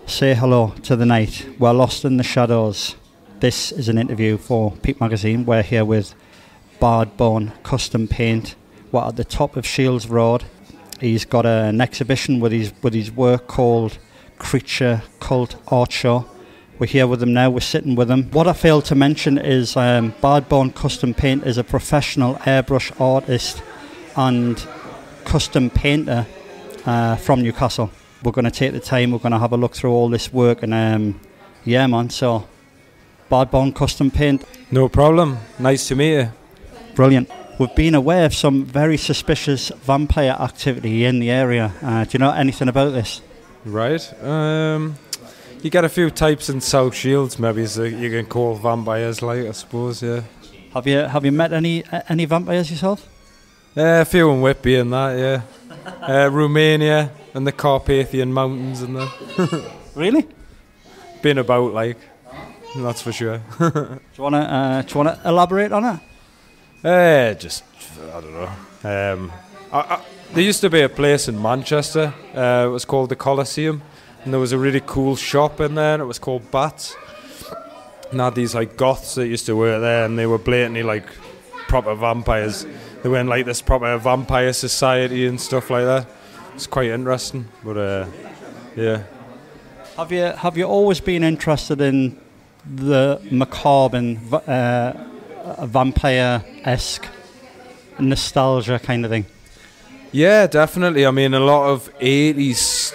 Say hello to the night. We're lost in the shadows. This is an interview for Peep-magazine. We're here with Bardbone Custom Paint. We're at the top of Shields Road. He's got an exhibition with his work called Creature Cult Art Show. We're here with him now, we're sitting with him. What I failed to mention is Bardbone Custom Paint is a professional airbrush artist and custom painter from Newcastle. We're going to take the time, we're going to have a look through all this work, and yeah man, so Bardbone Custom Paint. No problem, nice to meet you. Brilliant. We've been aware of some very suspicious vampire activity in the area. Do you know anything about this? Right, you get a few types in South Shields, maybe, so you can call vampires, like, I suppose, yeah. Have you met any vampires yourself? A few in Whitby and that, yeah. Romania and the Carpathian Mountains and that. Really? Been about, like, that's for sure. Do you wanna elaborate on it? Just, I don't know. There used to be a place in Manchester, it was called the Coliseum, and there was a really cool shop in there, and it was called Bats. And had these like goths that used to work there, and they were blatantly like proper vampires. They were in like this proper vampire society and stuff like that. It's quite interesting, but yeah. Have you always been interested in the macabre and vampire-esque nostalgia kind of thing? Yeah, definitely. I mean, a lot of 80s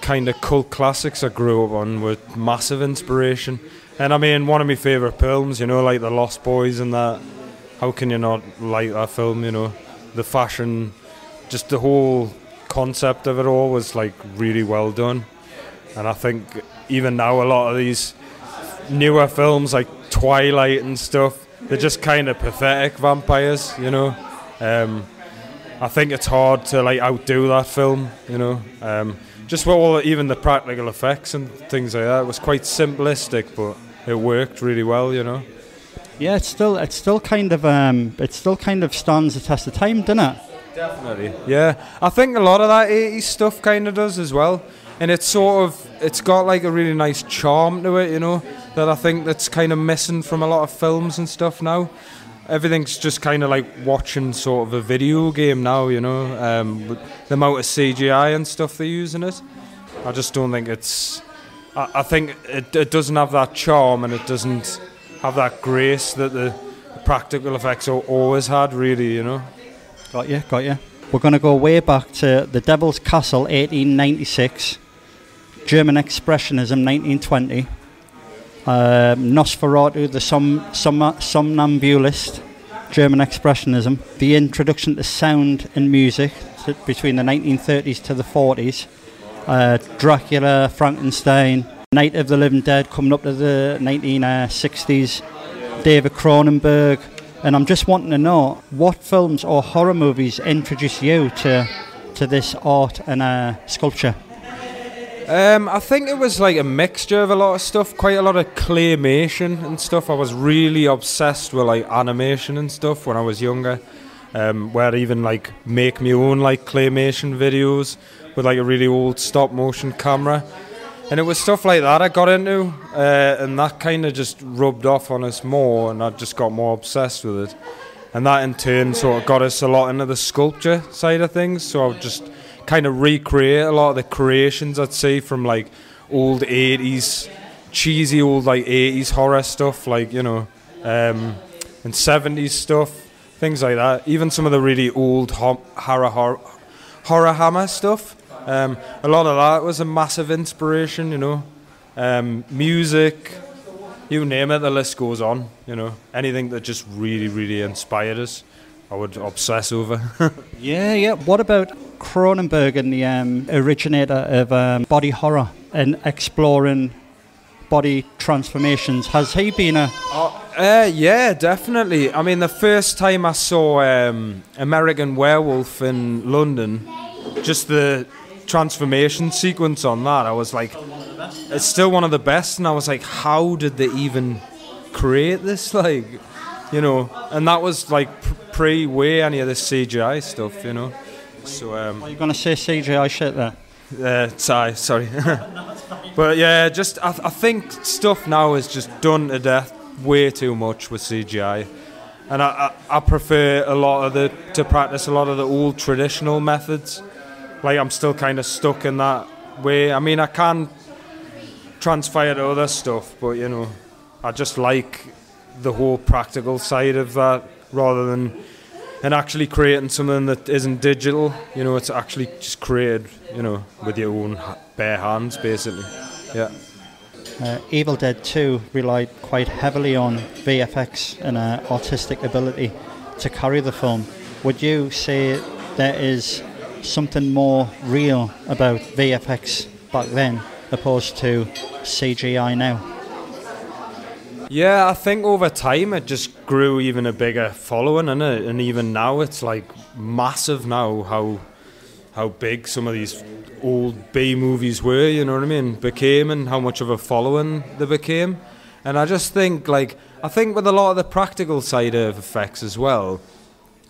kind of cult classics I grew up on were massive inspiration. And I mean, one of my favourite films, you know, like The Lost Boys and that. How can you not like that film, you know? The fashion, just the whole concept of it all was like really well done. And I think even now a lot of these newer films like Twilight and stuff, they're just kind of pathetic vampires, you know? I think it's hard to like outdo that film, you know. Just with all, even the practical effects and things like that, it was quite simplistic, but it worked really well, you know. Yeah, it still kind of stands the test of time, doesn't it? Definitely. Yeah, I think a lot of that 80s stuff kind of does as well, and it's got like a really nice charm to it, you know, that I think that's kind of missing from a lot of films and stuff now. Everything's just kind of like watching sort of a video game now, you know, with the amount of CGI and stuff they use in it. I just don't think it's... I think it doesn't have that charm, and it doesn't have that grace that the practical effects always had, really, you know. Got you. We're going to go way back to The Devil's Castle, 1896, German Expressionism, 1920, Nosferatu, the Somnambulist, German Expressionism, the introduction to sound and music between the 1930s to the 40s, Dracula, Frankenstein, Night of the Living Dead coming up to the 1960s, David Cronenberg. And I'm just wanting to know, what films or horror movies introduced you to this art and sculpture? I think it was like a mixture of a lot of stuff, quite a lot of claymation and stuff. I was really obsessed with like animation and stuff when I was younger, where I'd even like make my own like claymation videos with like a really old stop motion camera. And it was stuff like that I got into, and that kind of just rubbed off on us more, and I just got more obsessed with it. And that in turn sort of got us a lot into the sculpture side of things, so I would just kind of recreate a lot of the creations I'd see from like old 80s, cheesy old like 80s horror stuff, like, you know, and 70s stuff, things like that. Even some of the really old horror hammer stuff. A lot of that was a massive inspiration, you know. Music, you name it, the list goes on, you know. Anything that just really, really inspired us, I would obsess over. Yeah. What about Cronenberg and the originator of body horror and exploring body transformations? Has he been a... Yeah, definitely. I mean, the first time I saw American Werewolf in London, just the transformation sequence on that, I was like, it's still one of the best, and I was like, how did they even create this, like, you know? And that was like pre-way any of this CGI stuff, you know. So are you going to say CGI shit there? sorry. But yeah, just I think stuff now is just done to death way too much with CGI, and I prefer to practice a lot of the old traditional methods. Like I'm still kind of stuck in that way. I mean, I can transfer to other stuff, but you know, I just like the whole practical side of that rather than actually creating something that isn't digital. You know, it's actually just created, you know, with your own bare hands, basically. Yeah. Evil Dead 2 relied quite heavily on VFX and artistic ability to carry the film. Would you say there is something more real about VFX back then opposed to CGI now? Yeah, I think over time it just grew even a bigger following, innit? And even now it's like massive now how big some of these old B movies were, you know what I mean, became, and how much of a following they became. And I just think, like, I think with a lot of the practical side of effects as well,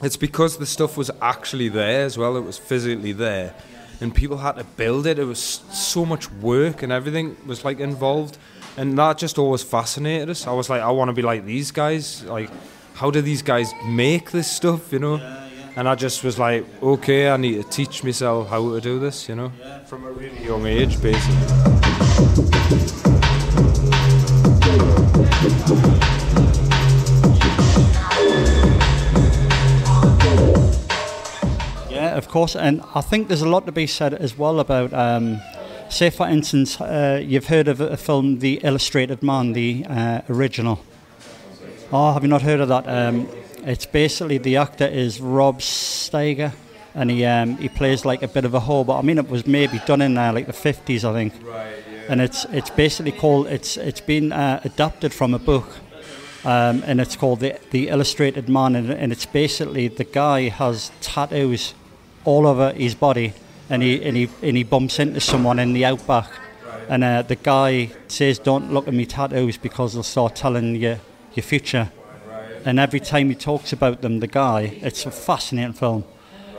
it's because the stuff was actually there as well, it was physically there, and people had to build it. It was so much work and everything was like involved. And that just always fascinated us. I was like, I want to be like these guys. Like, how do these guys make this stuff, you know? Yeah. And I just was like, okay, I need to teach myself how to do this, you know? Yeah. From a really young age, basically. Yeah, of course. And I think there's a lot to be said as well about... say, for instance, you've heard of a film, The Illustrated Man, the original. Oh, have you not heard of that? It's basically, the actor is Rob Steiger, and he plays like a bit of a whore, but I mean, it was maybe done in like the 50s, I think. Right, yeah. And it's basically called, it's been adapted from a book, and it's called The Illustrated Man, and it's basically, the guy has tattoos all over his body, and he bumps into someone in the outback, and the guy says, "Don't look at me tattoos because they'll start telling you your future." And every time he talks about them, the guy, it's a fascinating film.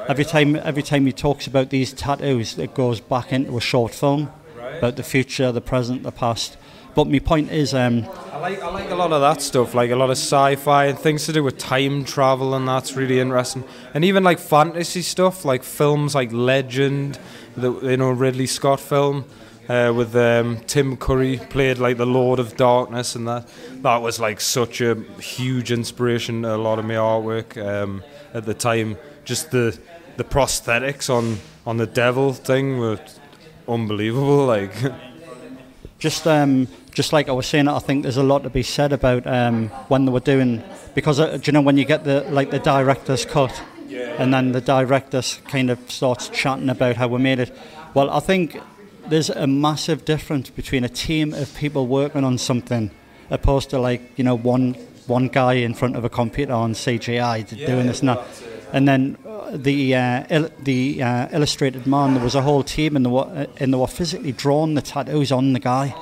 Every time he talks about these tattoos, it goes back into a short film about the future, the present, the past. But my point is, I like a lot of that stuff, like a lot of sci-fi and things to do with time travel, and that's really interesting. And even like fantasy stuff, like films like Legend, the Ridley Scott film with Tim Curry played like the Lord of Darkness, and that was like such a huge inspiration to a lot of my artwork at the time. Just the prosthetics on the devil thing were unbelievable, like. Just like I was saying, I think there's a lot to be said about when they were doing, because do you know when you get the director's cut, and then the director kind of starts chatting about how we made it. Well, I think there's a massive difference between a team of people working on something opposed to one guy in front of a computer on CGI doing this and that. And then the Illustrated Man, there was a whole team, and they were physically drawing the tattoos on the guy.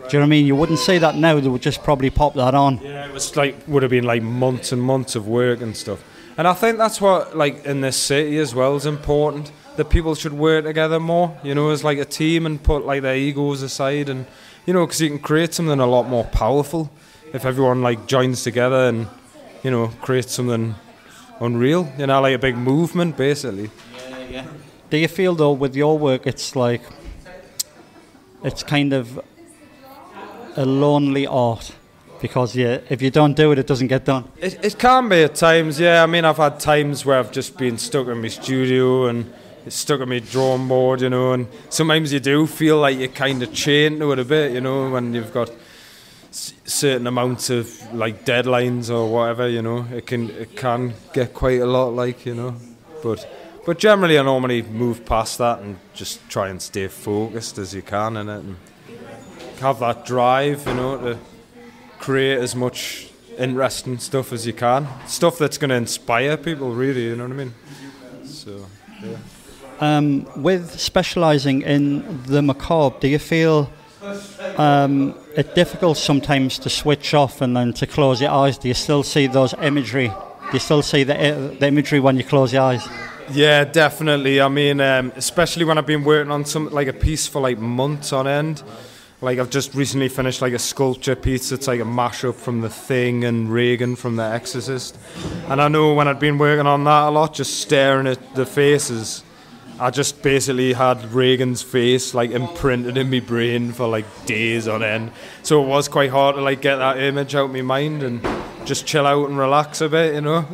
Do you know what I mean? You wouldn't say that now. They would just probably pop that on. Yeah, it was would have been like months and months of work and stuff. And I think that's what, like, in this city as well is important, that people should work together more, you know, as like a team, and put like their egos aside, and you know, because you can create something a lot more powerful if everyone like joins together and, you know, creates something unreal, you know, like a big movement, basically. Yeah. Do you feel though with your work, it's like, it's kind of a lonely art, because if you don't do it, it doesn't get done? It can be at times, yeah. I mean, I've had times where I've just been stuck in my studio and stuck on my drawing board, you know, and sometimes you do feel like you're kind of chained to it a bit, you know, when you've got certain amounts of like deadlines or whatever, you know. It can get quite a lot, like, you know, but generally I normally move past that and just try and stay focused as you can in it, and have that drive, you know, to create as much interesting stuff as you can, stuff that's going to inspire people, really, you know what I mean? So yeah. With specialising in the macabre, do you feel it's difficult sometimes to switch off and then to close your eyes? Do you still see those imagery? Do you still see the imagery when you close your eyes? Yeah, definitely. I mean, especially when I've been working on some like a piece for like months on end, Like I've just recently finished like a sculpture piece that's like a mashup from The Thing and Regan from The Exorcist. And I know when I'd been working on that a lot, just staring at the faces, I just basically had Reagan's face like imprinted in my brain for like days on end. So it was quite hard to like get that image out of my mind and just chill out and relax a bit, you know.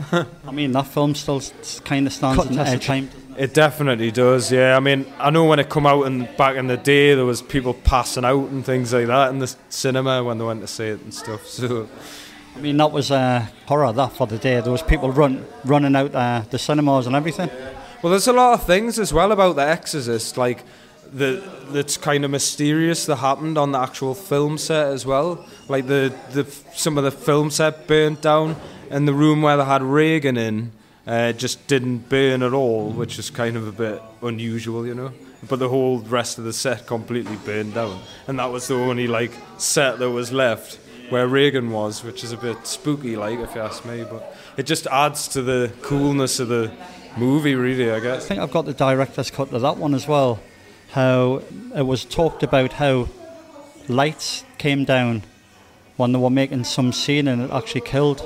I mean, that film still kind of stands the test of time. It definitely does, yeah. I mean, I know when it come out and back in the day, there was people passing out and things like that in the cinema when they went to see it and stuff. So, I mean, that was horror, that, for the day. There was people running out the cinemas and everything. Well, there's a lot of things as well about The Exorcist, like that's kind of mysterious that happened on the actual film set as well. Like some of the film set burnt down, and the room where they had Reagan in just didn't burn at all, which is kind of a bit unusual, you know. But the whole rest of the set completely burned down, and that was the only like set that was left where Reagan was, which is a bit spooky, like, if you ask me. But it just adds to the coolness of the movie, really, I guess. I think I've got the director's cut of that one as well. How it was talked about how lights came down when they were making some scene and it actually killed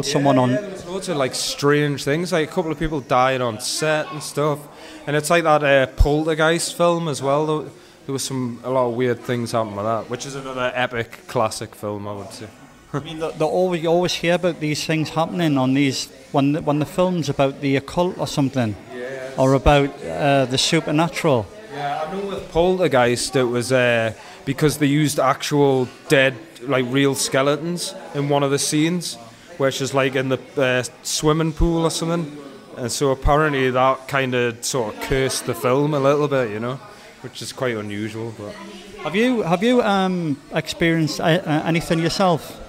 someone on. There's loads of like strange things, like a couple of people died on set and stuff, and it's like that Poltergeist film as well. There was a lot of weird things happening with that, which is another epic classic film, I would say. I mean, you always hear about these things happening on these when the film's about the occult or something, or about the supernatural. Yeah, I know with Poltergeist it was because they used actual dead, like real skeletons in one of the scenes, which is like in the swimming pool or something, and so apparently that kind of sort of cursed the film a little bit, you know, which is quite unusual. But have you experienced anything yourself?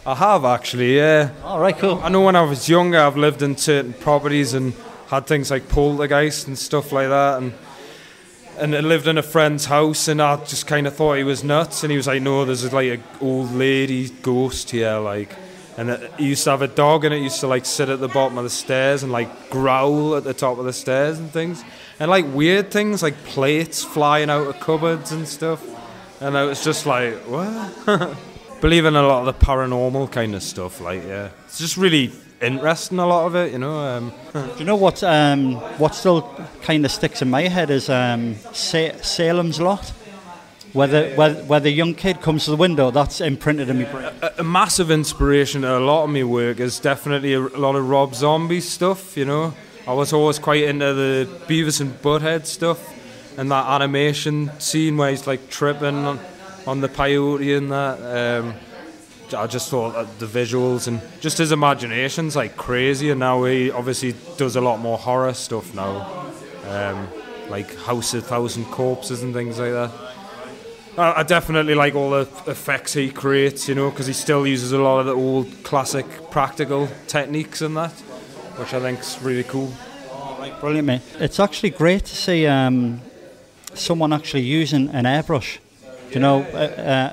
I have, actually, yeah. All right, cool. I know when I was younger, I've lived in certain properties and had things like poltergeist and stuff like that, and I lived in a friend's house, and I just kind of thought he was nuts, and he was like, no, there's like an old lady ghost here, like, and he used to have a dog, and it used to like sit at the bottom of the stairs and like growl at the top of the stairs and things, and like weird things like plates flying out of cupboards and stuff, and I was just like, what? Believe in a lot of the paranormal kind of stuff, like, yeah. It's just really interesting, a lot of it, you know. Do you know what still kind of sticks in my head is Salem's Lot, where the young kid comes to the window. That's imprinted in my brain. A massive inspiration to a lot of my work is definitely a lot of Rob Zombie stuff, you know. I was always quite into the Beavis and Butthead stuff, and that animation scene where he's like tripping on the peyote and that. I just thought that the visuals and just his imagination's like crazy, and now he obviously does a lot more horror stuff now, like House of Thousand Corpses and things like that. I definitely like all the effects he creates, you know, because he still uses a lot of the old classic practical techniques and that, which I think's really cool. Oh, right, brilliant, mate. It's actually great to see someone actually using an airbrush. You know,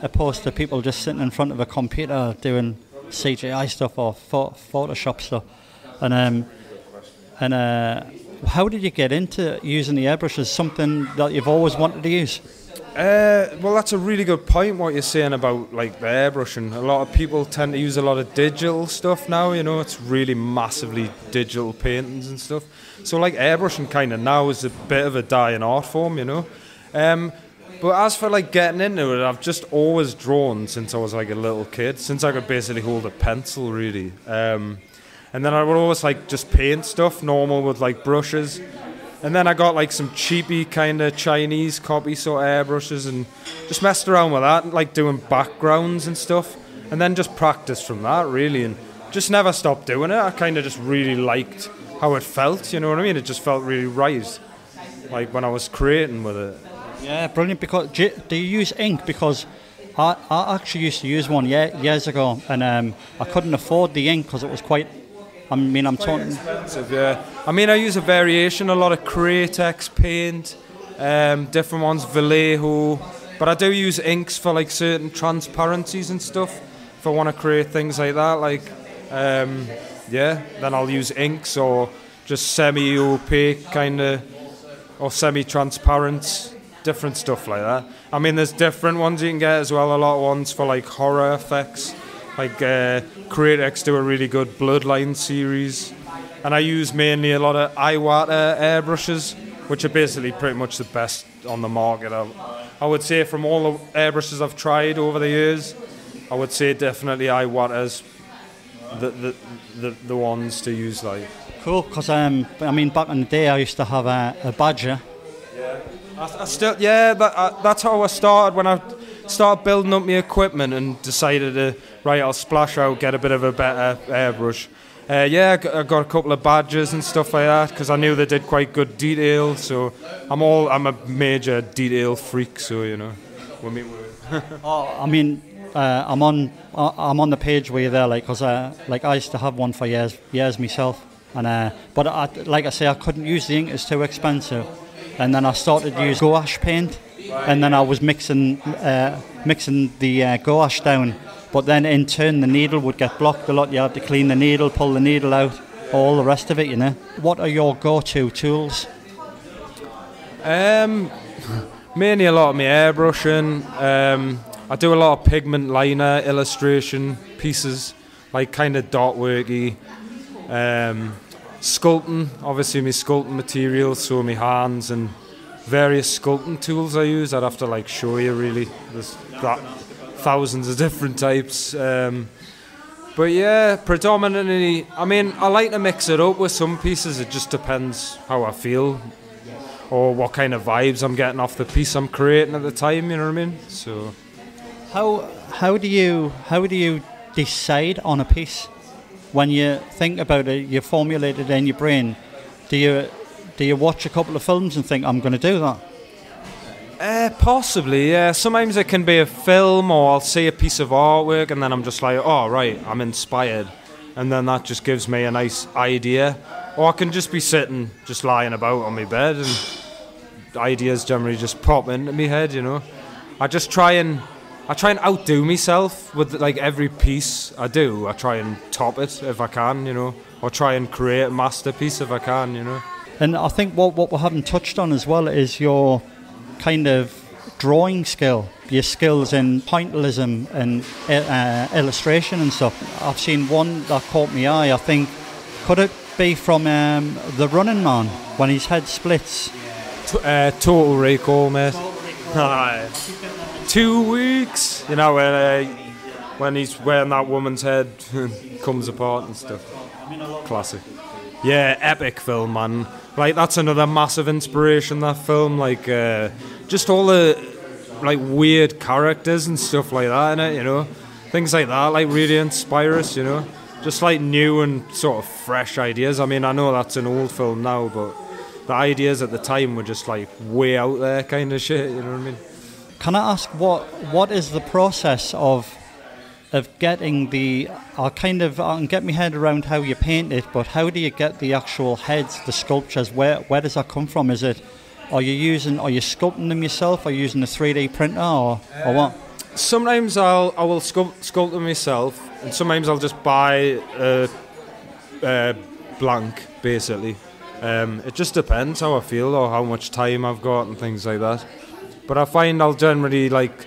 opposed to people just sitting in front of a computer doing CGI stuff or Photoshop stuff. And how did you get into using the airbrush? As something that you've always wanted to use? Well, that's a really good point, what you're saying about like the airbrushing. A lot of people tend to use a lot of digital stuff now, you know, it's really massively digital paintings and stuff. So like airbrushing kind of now is a bit of a dying art form, you know. But as for like getting into it, I've just always drawn since I was like a little kid, since I could basically hold a pencil, really. And then I would always like just paint stuff normal with like brushes. And then I got like some cheapy kind of Chinese copy sort of airbrushes and just messed around with that, like doing backgrounds and stuff. And then just practiced from that, really, and just never stopped doing it. I kind of just really liked how it felt, you know what I mean? It just felt really right, like when I was creating with it. Yeah, brilliant. Because do you use ink? Because I actually used to use one years ago, and I couldn't afford the ink because it was quite. I'm talking expensive. Yeah, I mean I use a variation, a lot of Cratex paint, different ones, Vallejo, but I do use inks for like certain transparencies and stuff. If I want to create things like that, like then I'll use inks or just semi-opaque kind of or semi-transparent different stuff like that. I mean, there's different ones you can get as well. A lot of ones for like horror effects. Like Createx do a really good Bloodline series, and I use mainly a lot of Iwata airbrushes, which are basically pretty much the best on the market. I would say from all the airbrushes I've tried over the years, I would say definitely Iwata's the ones to use. Like cool, because I mean, back in the day I used to have a Badger. I still, that's how I started when I started building up my equipment and decided to, right, I'll splash out, get a bit of a better airbrush. I got a couple of badges and stuff like that because I knew they did quite good detail. So I'm a major detail freak. So you know, I mean, I'm on the page where you're there, like, because I used to have one for years myself, and but like I say, I couldn't use the ink; it's too expensive. And then I started to use gouache paint, and then I was mixing the gouache down. But then in turn the needle would get blocked a lot. You had to clean the needle, pull the needle out, all the rest of it, you know. What are your go-to tools? Mainly a lot of my airbrushing. I do a lot of pigment liner illustration pieces, like kind of dot worky. Sculpting, obviously my sculpting materials, so my hands and various sculpting tools I use. I'd have to like show you really. There's thousands of different types. But yeah, predominantly, I mean, I like to mix it up with some pieces. It just depends how I feel or what kind of vibes I'm getting off the piece I'm creating at the time, you know what I mean? So how do you decide on a piece? When you think about it, you formulate it in your brain. Do you watch a couple of films and think, I'm going to do that? Possibly, yeah. Sometimes it can be a film, or I'll see a piece of artwork and then I'm just like, oh, right, I'm inspired. And then that just gives me a nice idea. Or I can just be sitting, just lying about on my bed, and ideas generally just pop into my head, you know. I try and outdo myself with like every piece I do. I try and top it if I can, you know, or try and create a masterpiece if I can, you know. And I think what we haven't touched on as well is your kind of drawing skill, your skills in pointillism and illustration and stuff. I've seen one that caught my eye. I think, could it be from The Running Man when his head splits? Total Recall, mate. 2 weeks, you know, when he's wearing that woman's head comes apart and stuff. Classic. Yeah, epic film, man. Like, that's another massive inspiration, that film. Like, just all the like weird characters and stuff like that in it, you know. Things like that, like, really inspire us, you know. Just like new and sort of fresh ideas. I mean, I know that's an old film now, but the ideas at the time were just like way out there kind of shit, you know what I mean? Can I ask what is the process of getting I can get my head around how you paint it, but how do you get the actual heads, the sculptures? Where does that come from? Are you sculpting them yourself? Are you using a 3D printer or what? Sometimes I will sculpt them myself, and sometimes I'll just buy a blank, basically. It just depends how I feel or how much time I've got and things like that. But I find I'll generally like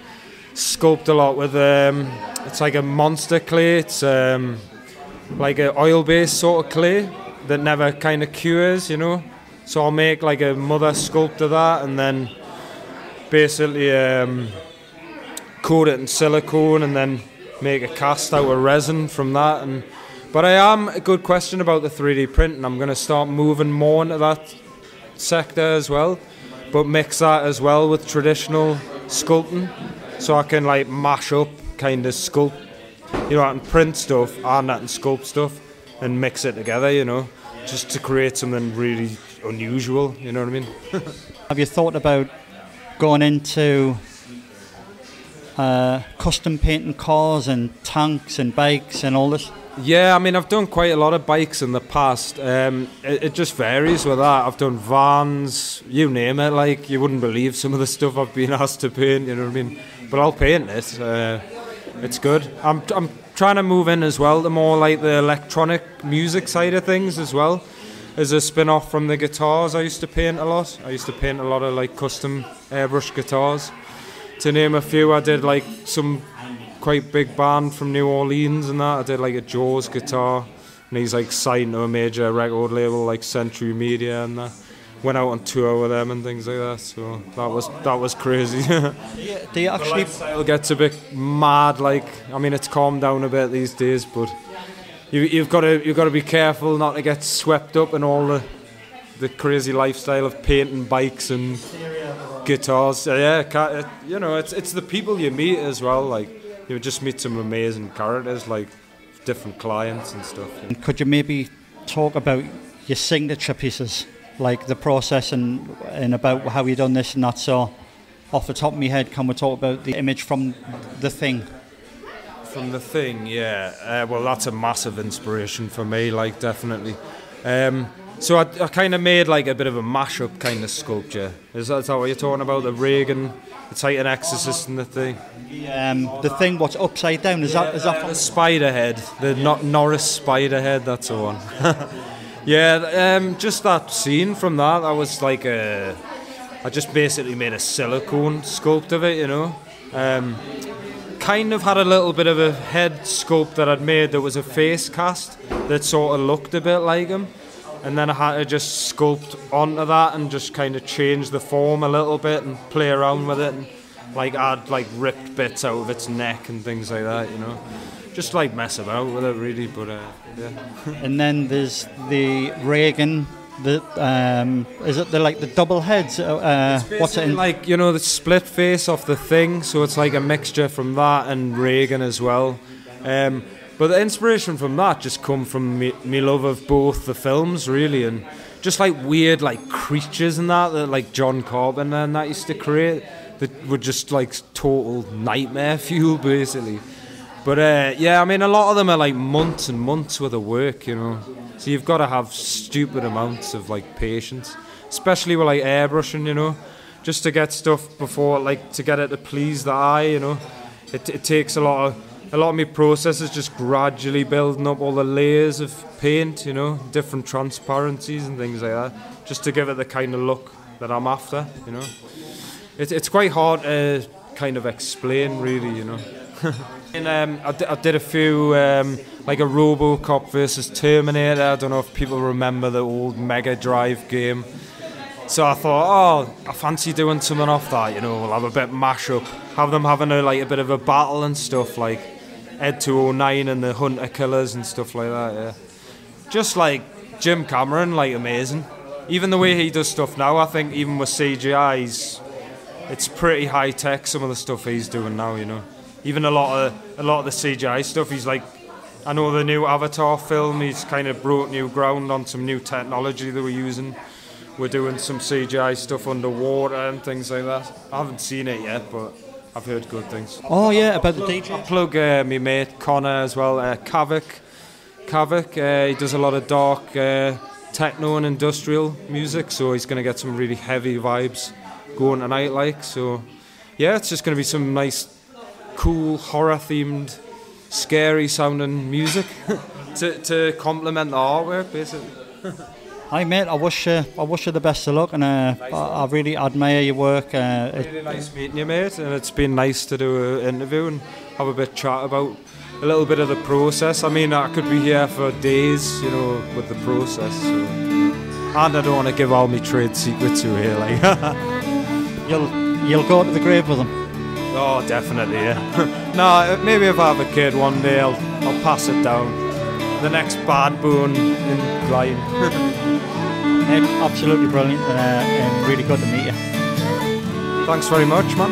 sculpt a lot with it's like a monster clay. It's like an oil-based sort of clay that never kind of cures, you know. So I'll make like a mother sculpt of that, and then basically coat it in silicone, and then make a cast out of resin from that. But I am a good question about the 3D printing. I'm going to start moving more into that sector as well. But mix that as well with traditional sculpting, so I can like mash up kind of sculpt, you know, I can print stuff and I can sculpt stuff and mix it together, you know, just to create something really unusual, you know what I mean? Have you thought about going into custom painting cars and tanks and bikes and all this? Yeah, I mean, I've done quite a lot of bikes in the past. It just varies with that. I've done vans, you name it. Like, you wouldn't believe some of the stuff I've been asked to paint, you know what I mean? But I'll paint it. It's good. I'm trying to move in as well to more like the electronic music side of things as well. as a spin-off from the guitars I used to paint a lot. I used to paint a lot of like custom airbrush guitars. To name a few, I did like some quite big band from New Orleans and that. I did like a Jaws guitar, and he's like signed to a major record label like Century Media and that. Went out on tour with them and things like that, so that was crazy. Do you actually? The lifestyle gets a bit mad. Like, I mean, it's calmed down a bit these days, but you've got to be careful not to get swept up in all the crazy lifestyle of painting bikes and guitars. Yeah, you know, it's the people you meet as well. Like, you just meet some amazing characters, like different clients and stuff. Could you maybe talk about your signature pieces? Like the process and about how you done this and that. So off the top of my head, can we talk about the image from The Thing? From The Thing, yeah. Well, that's a massive inspiration for me, like, definitely. So I kind of made like a bit of a mashup kind of sculpture. Is that what you're talking about? The Reagan, the Titan Exorcist and The Thing? The Thing, what's upside down? Is that from the spider head, the Norris spider head, that's the one. Yeah, just that scene from that, I was like I just basically made a silicone sculpt of it, you know. Kind of had a little bit of a head sculpt that I'd made that was a face cast that sort of looked a bit like him. And then I had to just sculpt onto that and just kind of change the form a little bit and play around with it and like add like ripped bits out of its neck and things like that, you know. Just like mess about with it really, but yeah. And then there's the Reagan. Is it the double heads? What's it in? Like, you know, the split face of The Thing, so it's like a mixture from that and Reagan as well. But the inspiration from that just come from me love of both the films really, and just like weird like creatures and that like John Carpenter and that used to create that were just like total nightmare fuel basically. But yeah, I mean, a lot of them are like months and months worth of work, you know. So you've got to have stupid amounts of like patience, especially with like airbrushing, you know, just to get stuff before, like to get it to please the eye, you know. It takes a lot of my processes just gradually building up all the layers of paint, you know, different transparencies and things like that, just to give it the kind of look that I'm after, you know. It's quite hard to kind of explain, really, you know. And I did a few, like a RoboCop versus Terminator. I don't know if people remember the old Mega Drive game. So I thought, oh, I fancy doing something off that, you know, we'll have a bit mash-up. Have them having a bit of a battle and stuff, like Ed 209 and the Hunter Killers and stuff like that, yeah. Just like Jim Cameron, like amazing. Even the way he does stuff now, I think even with CGI, it's pretty high-tech, some of the stuff he's doing now, you know. Even a lot of the CGI stuff, he's like, I know the new Avatar film, he's kind of broke new ground on some new technology that we're using. We're doing some CGI stuff underwater and things like that. I haven't seen it yet, but I've heard good things. Oh yeah, about the DJ. I plug my mate Connor as well, Kavik. He does a lot of dark techno and industrial music, so he's going to get some really heavy vibes going tonight, like. So yeah, it's just going to be some nice, cool, horror-themed, scary-sounding music to complement the artwork, basically. Hi mate, I wish you the best of luck, and I really admire your work. Really nice meeting you, mate, and it's been nice to do an interview and have a bit of chat about a little bit of the process. I mean, I could be here for days, you know, with the process. So. And I don't want to give all my trade secrets to here, like. You'll go to the grave with them. Oh, definitely, yeah. No, maybe if I have a kid one day, I'll pass it down. The next Bad Boone in line. Absolutely brilliant, and really good to meet you. Thanks very much, man.